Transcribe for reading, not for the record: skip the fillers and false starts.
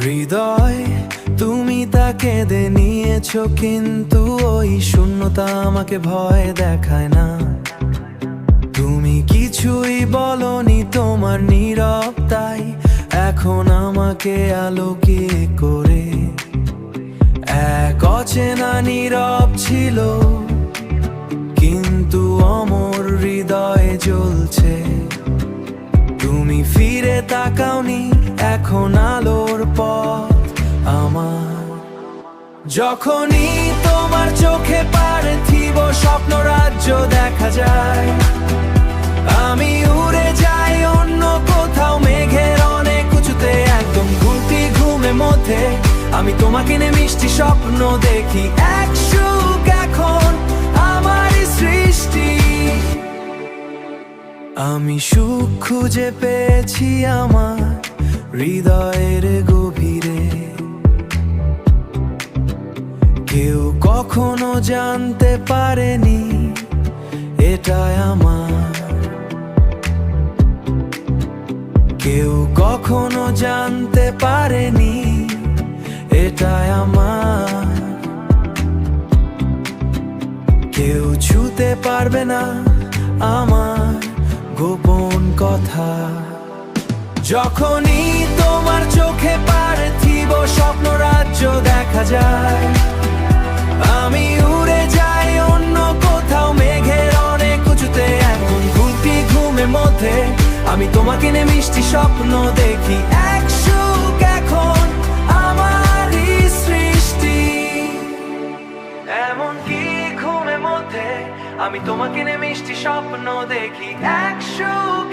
হৃদয় তুমি তা কেঁদে নিয়েছো, কিন্তু ওই শূন্যতা আমাকে ভয় দেখায় না। তুমি কিছুই বলনি, তোমার নীরবতাই এখন আমাকে আলোকে করে। এক অচেনা নীরব ছিল, কিন্তু অমর হৃদয়ে জ্বলছে। তুমি ফিরে তাকাওনি, এখন আলোর পথ আমার। যখনই তোমার চোখে পার্থিব স্বপ্ন রাজ্য দেখা যায়, আমি উড়ে যাই অন্য কোথাও, মেঘের অনেক উঁচুতে, একদম ঘুমটি ঘুমে মধ্যে আমি তোমাকে নিয়ে মিষ্টি স্বপ্ন দেখি। এক সুখ এখন আমার সৃষ্টি, আমি সুখ খুঁজে পেয়েছি আমার হৃদয়ের গভীরে। কেউ কখনো জানতে পারেনি এটাই আমার, কেউ কখনো জানতে পারেনি এটাই আমার। কেউ ছুঁতে পারবে না আমার গোপন কথা। যখনই তোমার চোখে পার্থিব স্বপ্ন রাজ্য দেখা যায়, আমি উড়ে যাই অন্য কোথাও, মেঘের অনেক উঁচুতে, এখন ঘুমটি ঘুমের মধ্যে আমি তোমাকে নিয়ে মিষ্টি স্বপ্ন দেখি। এক সুখ এখন আমারই সৃষ্টি, এমনকি ঘুমের মধ্যে আমি তোমাকে নিয়ে মিষ্টি স্বপ্ন দেখি। এক সুখ